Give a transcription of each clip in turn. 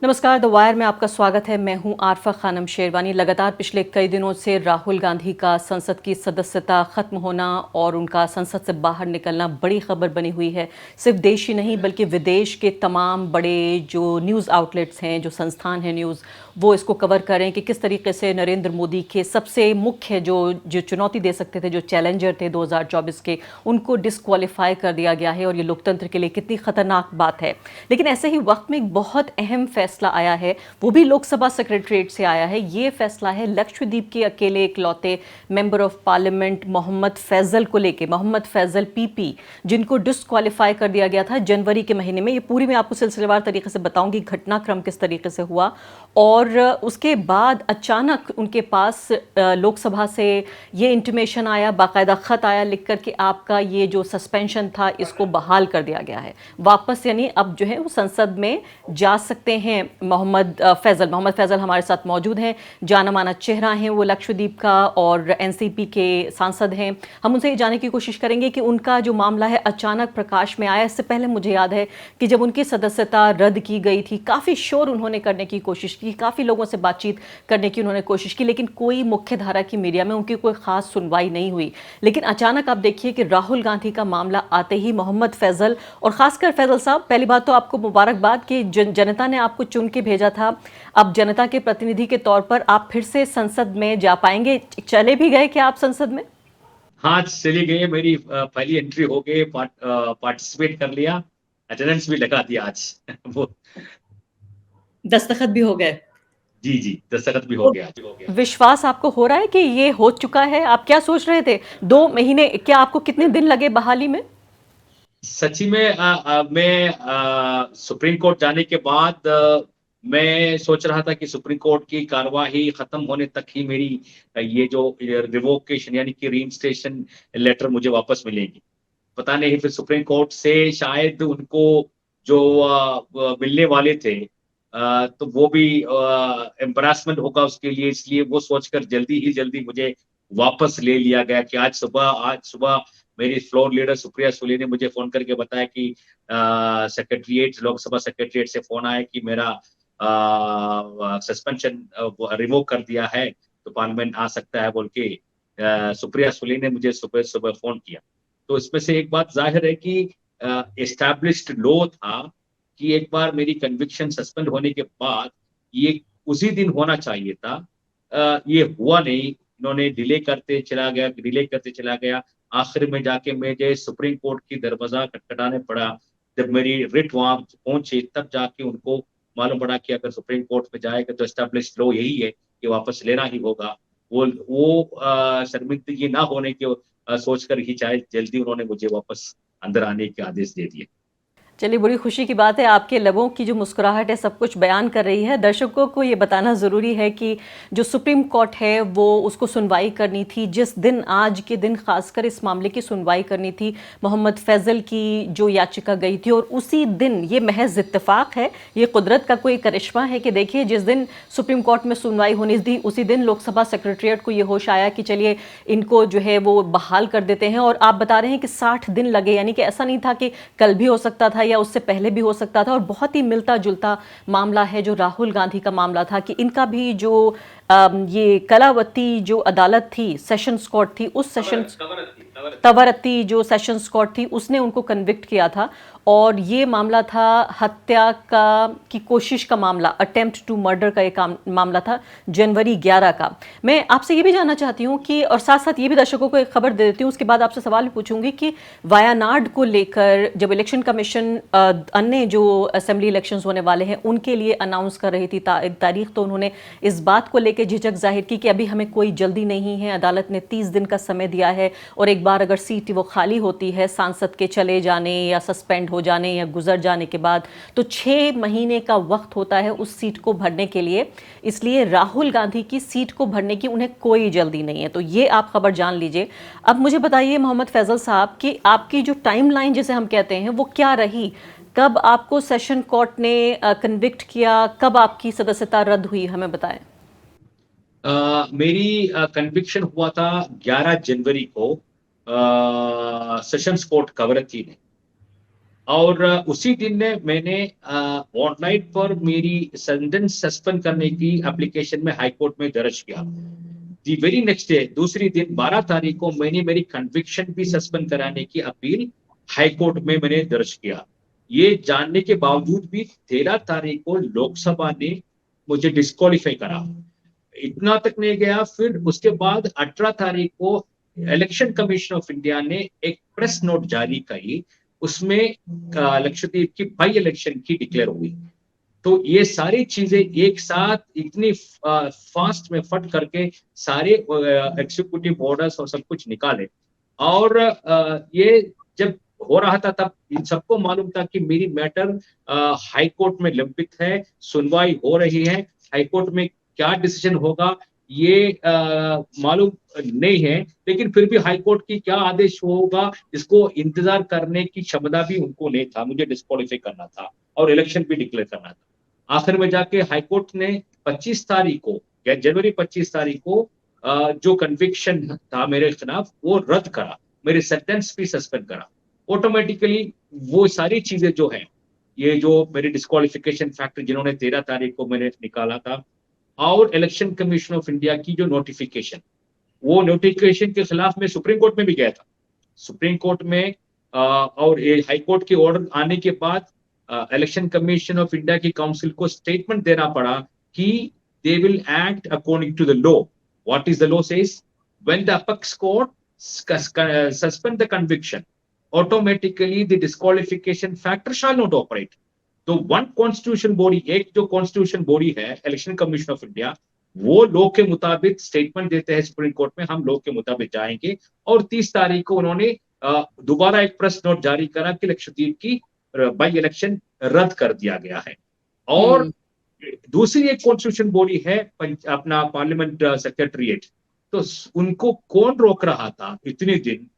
नमस्कार, the wire में आपका स्वागत है। मैं हूं आरफा खानम शेरवानी। लगातार पिछले कई दिनों से राहुल गांधी का संसद की सदस्यता खत्म होना और उनका संसद से बाहर निकलना बड़ी खबर बनी हुई है। सिर्फ देश ही नहीं बल्कि विदेश के तमाम बड़े जो न्यूज़ आउटलेट्स हैं, जो संस्थान हैं न्यूज़, वो इसको कवर करें कि किस तरीके से नरेंद्र मोदी के सबसे मुख्य जो जो चुनौती दे सकते थे, जो चैलेंजर थे 2024 के, उनको डिस्क्वालीफाई कर दिया गया है और ये लोकतंत्र के लिए कितनी खतरनाक बात है। लेकिन ऐसे ही वक्त में एक बहुत अहम फैसला आया है, वो भी लोकसभा सेक्रेटरीट से आया है। ये फैसला है लक्षद्वीप के अकेले इकलौते member of parliament Mohammad Faizal को लेके, मोहम्मद फैजल पीपी, जिनको डिस्क्वालीफाई कर दिया गया था जनवरी के महीने में। ये पूरी मैं आपको सिलसिलेवार तरीके से बताऊंगी घटनाक्रम किस तरीके से हुआ, और उसके बाद अचानक उनके पास लोकसभा से ये इंटीमेशन आया, बाकायदा ख़त आया लिख कर कि आपका ये जो सस्पेंशन था इसको बहाल कर दिया गया है वापस, यानी अब जो है वो संसद में जा सकते हैं। मोहम्मद फैजल हमारे साथ मौजूद हैं, जाना माना चेहरा हैं वो लक्षद्वीप का, और एनसीपी के सांसद हैं। हम उनसे ये जानने की कोशिश करेंगे कि उनका जो मामला है अचानक प्रकाश में आया। इससे पहले मुझे याद है कि जब उनकी सदस्यता रद्द की गई थी, काफ़ी शोर उन्होंने करने की कोशिश की, काफ़ी लोगों से बातचीत करने की उन्होंने कोशिश की, लेकिन कोई मुख्य धारा की मीडिया में उनकी कोई खास सुनवाई नहीं हुई। लेकिन अचानक आप देखिए कि राहुल गांधी का मामला आते ही मोहम्मद फैजल, और खासकर फैजल साहब, पहली बात तो आपको मुबारकबाद कि जनता ने आपको चुन के भेजा था। अब जनता के प्रतिनिधि के तौर पर आप फिर से संसद में जा पाएंगे। चले भी गए क्या आप संसद में? हाँ, चली गई है। मेरी पहली एंट्री हो गई, पार्टिसिपेट कर लिया, अटेंडेंस भी लगा दिया आज। वो दस्तखत भी हो गए? जी जी, दस्तखत भी हो तो गया आज। विश्वास आपको हो रहा है कि ये हो चुका है? आप क्या सोच रहे थे? 2 महीने, क्या आपको कितने दिन लगे बहाली में? सच्ची में मैं सुप्रीम कोर्ट जाने के बाद मैं सोच रहा था कि सुप्रीम कोर्ट की कार्यवाही खत्म होने तक ही मेरी ये जो रिवोकेशन यानी कि रीइंस्टेशन लेटर मुझे वापस मिलेगी। पता नहीं फिर सुप्रीम कोर्ट से शायद उनको जो मिलने वाले थे, तो वो भी एम्बैरेसमेंट होगा उसके लिए, इसलिए वो सोचकर जल्दी मुझे वापस ले लिया गया कि आज सुबह मेरी फ्लोर लीडर सुप्रिया सुले ने मुझे फोन करके बताया कि सेक्रेटरीट लोकसभा सेक्रेटरीट से फोन आया कि मेरा सस्पेंशन रिवोक कर दिया है, तो पार्लियामेंट आ सकता है बोल के सुप्रिया सुले ने मुझे सुबह सुबह फोन किया। तो इसमें से एक बात जाहिर है कि एस्टैब्लिश्ड लॉ था कि एक बार मेरी कन्विक्शन सस्पेंड होने के बाद ये उसी दिन होना चाहिए था। ये हुआ नहीं, इन्होंने डिले करते चला गया। आखिर में जाके मुझे सुप्रीम कोर्ट की दरवाजा खटखटाने पड़ा। जब मेरी रिट वहां पहुंची तब जाके उनको मालूम पड़ा कि अगर सुप्रीम कोर्ट में जाएगा तो एस्टैब्लिश्ड लॉ यही है कि वापस लेना ही होगा। वो शर्मिंदगी ना होने के सोचकर ही शायद जल्दी उन्होंने मुझे वापस अंदर आने के आदेश दे दिए। चलिए, बड़ी खुशी की बात है, आपके लबों की जो मुस्कुराहट है सब कुछ बयान कर रही है। दर्शकों को ये बताना ज़रूरी है कि जो सुप्रीम कोर्ट है वो उसको सुनवाई करनी थी जिस दिन, आज के दिन खासकर इस मामले की सुनवाई करनी थी। मोहम्मद फैजल की जो याचिका गई थी, और उसी दिन, ये महज इत्तेफाक है, ये कुदरत का कोई करिश्मा है कि देखिए जिस दिन सुप्रीम कोर्ट में सुनवाई होनी थी उसी दिन लोकसभा सेक्रेटरीट को ये होश आया कि चलिए इनको जो है वो बहाल कर देते हैं। और आप बता रहे हैं कि 60 दिन लगे, यानी कि ऐसा नहीं था कि कल भी हो सकता था या उससे पहले भी हो सकता था। और बहुत ही मिलता जुलता मामला है जो राहुल गांधी का मामला था, कि इनका भी जो ये कलावती जो अदालत थी, सेशंस कोर्ट थी, उस सेशंस तवरत्ती जो सेशंस कोर्ट थी उसने उनको कन्विक्ट किया था। और ये मामला था हत्या का की कोशिश का मामला, अटेम्प्ट टू मर्डर का एक मामला था, जनवरी 11 का। मैं आपसे ये भी जानना चाहती हूँ कि, और साथ साथ ये भी दर्शकों को एक खबर दे देती हूँ, उसके बाद आपसे सवाल भी पूछूंगी कि वायानाड को लेकर जब इलेक्शन कमीशन अन्य जो असेंबली इलेक्शंस होने वाले हैं उनके लिए अनाउंस कर रही थी तारीख, तो उन्होंने इस बात को लेकर झिझक जाहिर की कि अभी हमें कोई जल्दी नहीं है, अदालत ने 30 दिन का समय दिया है, और एक बार अगर सीट वो खाली होती है सांसद के चले जाने या सस्पेंड हो जाने या गुजर जाने के बाद, तो 6 महीने का वक्त होता है उस सीट को भरने के लिए। इसलिए राहुल गांधी की सीट को भरने की उन्हें कोई जल्दी नहीं है। तो ये आप खबर जान लीजिए। अब मुझे बताइए मोहम्मद फैजल साहब कि आपकी जो टाइमलाइन जिसे हम कहते हैं वो क्या रही? कब आपको सेशन कोर्ट ने कन्विक्ट किया, कब आपकी सदस्यता रद्द हुई, हमें बताएं। मेरी कन्विक्शन हुआ था 11 जनवरी को सेशंस कोर्ट कवरत्ती ने। और उसी दिन ने मैंने ऑनलाइन पर मेरी सेंटेंस सस्पेंड करने की एप्लीकेशन में हाई कोर्ट में दर्ज किया। दी वेरी नेक्स्ट डे, दूसरी दिन 12 तारीख को मैंने मेरी कन्विक्शन भी सस्पेंड कराने की अपील हाई कोर्ट में मैंने दर्ज किया। ये जानने के बावजूद भी 13 तारीख को लोकसभा ने मुझे डिस्क्वालीफाई करा। इतना तक नहीं गया, फिर उसके बाद 18 तारीख को इलेक्शन कमीशन ऑफ इंडिया ने एक प्रेस नोट जारी करी, उसमें लक्षद्वीप की बाई इलेक्शन की डिक्लेयर हुई। तो ये सारी चीजें एक साथ इतनी फास्ट में फट करके सारे एग्जीक्यूटिव ऑर्डर्स और सब कुछ निकाले। और ये जब हो रहा था तब इन सबको मालूम था कि मेरी मैटर हाई कोर्ट में लंबित है, सुनवाई हो रही है, हाई कोर्ट में क्या डिसीजन होगा ये मालूम नहीं है, लेकिन फिर भी हाई कोर्ट की क्या आदेश होगा इसको इंतजार करने की क्षमता भी उनको नहीं था। मुझे डिस्क्वालीफाई करना था और इलेक्शन भी डिक्लेयर करना था। आखिर में जाके हाई कोर्ट ने 25 तारीख को, जनवरी 25 तारीख को जो कन्विक्शन था मेरे खिलाफ वो रद्द करा, मेरे सेंटेंस भी सस्पेंड करा। ऑटोमेटिकली वो सारी चीजें जो है, ये जो मेरे डिस्क्वालिफिकेशन फैक्टर जिन्होंने 13 तारीख को मैंने निकाला था, और इलेक्शन कमीशन ऑफ इंडिया की जो नोटिफिकेशन, वो नोटिफिकेशन के खिलाफ मैं सुप्रीम कोर्ट में भी गया था। सुप्रीम कोर्ट में और ये हाई कोर्ट के ऑर्डर आने के बाद इलेक्शन कमीशन ऑफ इंडिया की काउंसिल को स्टेटमेंट देना पड़ा कि they will act according to the law. What is the law says, when the apex court suspend the conviction, automatically the disqualification factor shall not operate. तो one constitution body, एक जो constitution body है election commission of India, वो law के मुताबिक statement देते हैं supreme court में, हम लॉ के मुताबिक जाएंगे। और 30 तारीख को उन्होंने दोबारा एक प्रेस नोट जारी करा कि लक्षद्वीप की बाई इलेक्शन रद्द कर दिया गया है। और दूसरी एक कॉन्स्टिट्यूशन बॉडी है अपना पार्लियामेंट सेक्रेटरीट, तो उनको कौन रोक रहा था इतने दिन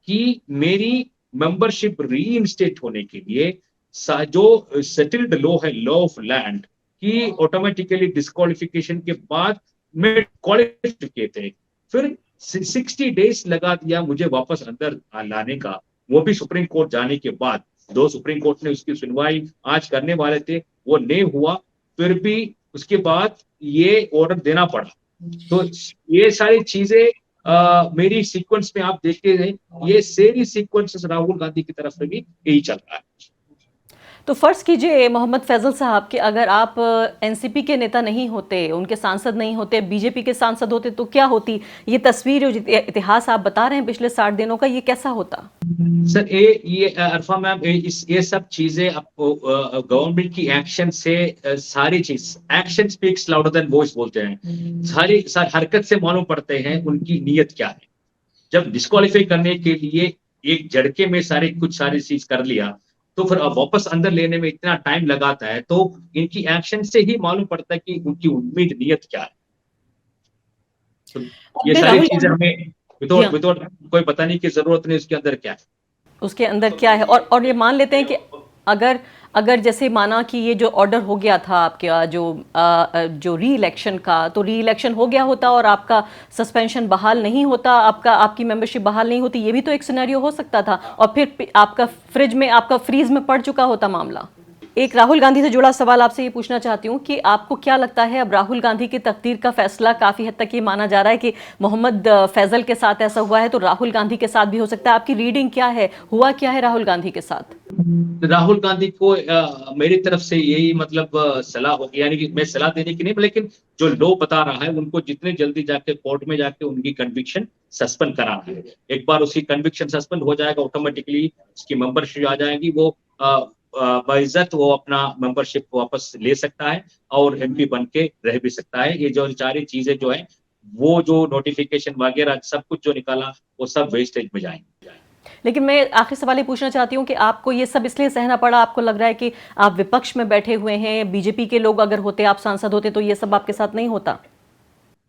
कि मेरी मेंबरशिप री इंस्टेट होने के लिए जो सेटल्ड लॉ है, लॉ ऑफ लैंड की ऑटोमेटिकली डिस्क्वालिफिकेशन के बाद में क्वालिफाई चुके थे, फिर 60 डेज लगा दिया मुझे वापस अंदर लाने का, वो भी सुप्रीम कोर्ट जाने के बाद। दो सुप्रीम कोर्ट ने उसकी सुनवाई आज करने वाले थे, वो नहीं हुआ, फिर भी उसके बाद ये ऑर्डर देना पड़ा। तो ये सारी चीजें मेरी सीक्वेंस में आप देखते हैं, ये सारी सीक्वेंस राहुल गांधी की तरफ से भी यही चल रहा है। तो फर्ज कीजिए मोहम्मद फैजल साहब कि अगर आप एनसीपी के नेता नहीं होते, उनके सांसद नहीं होते, बीजेपी के सांसद होते, तो क्या होती ये तस्वीर, जो इतिहास आप बता रहे हैं पिछले 60 दिनों का, ये कैसा होता? सर ये अरफा मैम, ये सब चीजें आपको गवर्नमेंट की एक्शन से सारी चीज, action speaks louder than voice बोलते हैं, सारी हरकत से मालूम पड़ते हैं उनकी नीयत क्या है। जब डिस्क्वालीफाई करने के लिए एक झटके में सारी चीज कर लिया, तो फिर वापस अंदर लेने में इतना टाइम लगाता है, तो इनकी एक्शन से ही मालूम पड़ता है कि उनकी उम्मीद नीयत क्या है। तो ये सारी चीजें हमें विदाउट कोई बताने की जरूरत नहीं उसके अंदर क्या है, उसके अंदर क्या है। और ये मान लेते हैं कि अगर जैसे माना कि ये जो ऑर्डर हो गया था आपका जो री इलेक्शन का, तो री इलेक्शन हो गया होता और आपका सस्पेंशन बहाल नहीं होता, आपकी मेंबरशिप बहाल नहीं होती, ये भी तो एक सिनेरियो हो सकता था, और फिर आपका फ्रीज में पड़ चुका होता मामला। एक राहुल गांधी से जुड़ा सवाल आपसे ये पूछना चाहती हूँ कि आपको क्या लगता है, अब राहुल गांधी की तकदीर का फैसला काफ़ी हद तक ये माना जा रहा है कि मोहम्मद फैजल के साथ ऐसा हुआ है, तो राहुल गांधी के साथ भी हो सकता है। आपकी रीडिंग क्या है, हुआ क्या है राहुल गांधी के साथ? राहुल गांधी को मेरी तरफ से यही मतलब सलाह होगी, यानी कि मैं सलाह देने की नहीं, लेकिन जो लॉ बता रहा है उनको जितने जल्दी जाके कोर्ट में जाके उनकी कन्विक्शन सस्पेंड कराना है। एक बार उसकी कन्विक्शन सस्पेंड हो जाएगा, ऑटोमेटिकली उसकी मेंबरशिप आ जाएगी, वो बाइज्जत वो अपना मेंबरशिप वापस ले सकता है और एमपी बन के रह भी सकता है। ये जो सारी चीजें जो है, वो जो नोटिफिकेशन वगैरह सब कुछ जो निकाला, वो सब वेस्टेज में जाएंगे। लेकिन मैं आखिर सवाल ये पूछना चाहती हूँ कि आपको ये सब इसलिए सहना पड़ा, आपको लग रहा है कि आप विपक्ष में बैठे हुए हैं, बीजेपी के लोग अगर होते, आप सांसद होते, तो ये सब आपके साथ नहीं होता?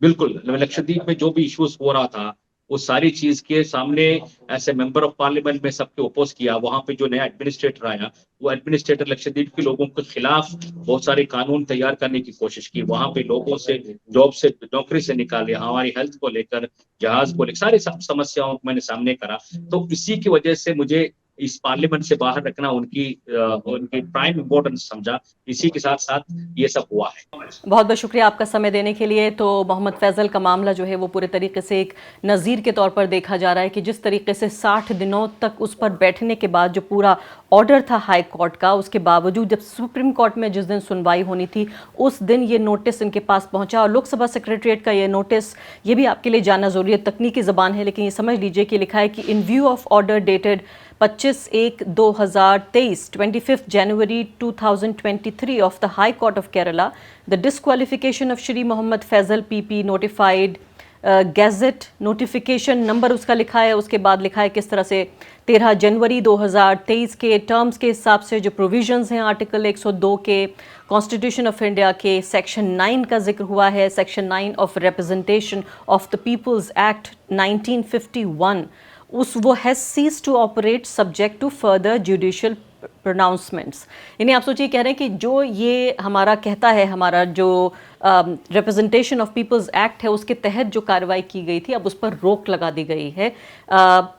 बिल्कुल, लक्षद्वीप में जो भी इश्यूज हो रहा था, वो सारी चीज के सामने ऐसे मेंबर ऑफ पार्लियामेंट में सबके ओपोज किया। वहां पे जो नया एडमिनिस्ट्रेटर आया, वो एडमिनिस्ट्रेटर लक्षद्वीप के लोगों के खिलाफ बहुत सारे कानून तैयार करने की कोशिश की। वहां पे लोगों से जॉब से, नौकरी से निकाले, हमारी हेल्थ को लेकर, जहाज को लेकर सारी समस्याओं को मैंने सामने करा। तो इसी की वजह से मुझे इस पार्लियामेंट से बाहर रखना उनकी प्राइम इम्पोर्टेंस समझा। इसी के साथ साथ ये सब हुआ है। बहुत बहुत शुक्रिया आपका समय देने के लिए। तो मोहम्मद फैजल का मामला जो है वो पूरे तरीके से एक नज़ीर के तौर पर देखा जा रहा है कि जिस तरीके से 60 दिनों तक उस पर बैठने के बाद जो पूरा ऑर्डर था हाई कोर्ट का, उसके बावजूद जब सुप्रीम कोर्ट में जिस दिन सुनवाई होनी थी उस दिन ये नोटिस इनके पास पहुंचा। और लोकसभा सेक्रेटरीट का ये नोटिस, ये भी आपके लिए जानना ज़रूरी है, तकनीकी ज़बान है लेकिन ये समझ लीजिए कि लिखा है कि इन view of order dated 25/1/2023 25 January 2023 of the High Court of Kerala, the disqualification of Shri Mohammad Faisal PP notified gadget notification number उसका लिखा है, उसके बाद लिखा है किस तरह से 13 जनवरी 2023 के टर्म्स के हिसाब से जो प्रोविजंस हैं आर्टिकल 102 के कॉन्स्टिट्यूशन ऑफ इंडिया के सेक्शन 9 का जिक्र हुआ है, section 9 of representation of the peoples act 1951, वो has ceased to operate subject to further judicial pronouncements. यानी आप सोचिए, कह रहे हैं कि जो ये हमारा कहता है, हमारा जो रिप्रेजेंटेशन ऑफ पीपल्स एक्ट है उसके तहत जो कार्रवाई की गई थी अब उस पर रोक लगा दी गई है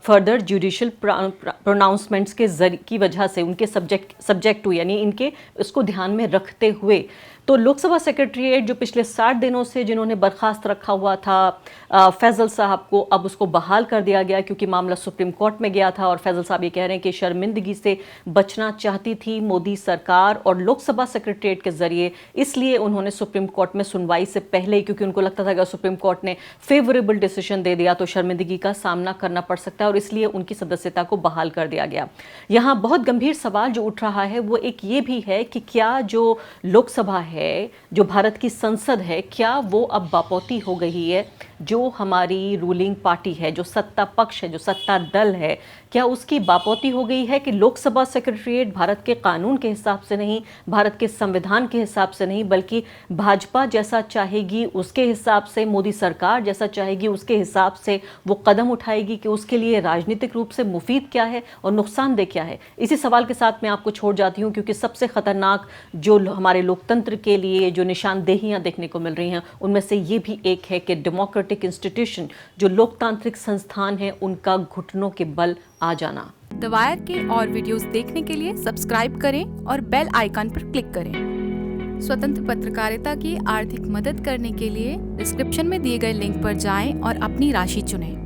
फर्दर जुडिशियल प्रोनाउंसमेंट्स की वजह से, उनके सब्जेक्ट टू यानी इनके इसको ध्यान में रखते हुए। तो लोकसभा सेक्रेटरीट जो पिछले 60 दिनों से जिन्होंने बर्खास्त रखा हुआ था फैजल साहब को, अब उसको बहाल कर दिया गया क्योंकि मामला सुप्रीम कोर्ट में गया था। और फैजल साहब ये कह रहे हैं कि शर्मिंदगी से बचना चाहती थी मोदी सरकार और लोकसभा सेक्रेटरीट के जरिए, इसलिए उन्होंने सुप्रीम कोर्ट में सुनवाई से पहले ही, क्योंकि उनको लगता था कि सुप्रीम कोर्ट ने फेवरेबल डिसीजन दे दिया तो शर्मिंदगी का सामना करना पड़ सकता है, और इसलिए उनकी सदस्यता को बहाल कर दिया गया। यहाँ बहुत गंभीर सवाल जो उठ रहा है वो एक ये भी है कि क्या जो लोकसभा है, जो भारत की संसद है, क्या वो अब बापौती हो गई है? जो हमारी रूलिंग पार्टी है, जो सत्ता पक्ष है, जो सत्ता दल है, क्या उसकी बापौती हो गई है कि लोकसभा सेक्रेटरीट भारत के कानून के हिसाब से नहीं, भारत के संविधान के हिसाब से नहीं, बल्कि भाजपा जैसा चाहेगी उसके हिसाब से, मोदी सरकार जैसा चाहेगी उसके हिसाब से वो कदम उठाएगी कि उसके लिए राजनीतिक रूप से मुफीद क्या है और नुकसानदेह क्या है? इसी सवाल के साथ मैं आपको छोड़ जाती हूँ, क्योंकि सबसे खतरनाक जो हमारे लोकतंत्र के लिए जो निशानदेहियाँ देखने को मिल रही हैं उनमें से ये भी एक है कि डेमोक्रेटिक इंस्टीट्यूशन, जो लोकतांत्रिक संस्थान है, उनका घुटनों के बल आ जाना। द वायर के और वीडियोस देखने के लिए सब्सक्राइब करें और बेल आइकन पर क्लिक करें। स्वतंत्र पत्रकारिता की आर्थिक मदद करने के लिए डिस्क्रिप्शन में दिए गए लिंक पर जाएं और अपनी राशि चुनें।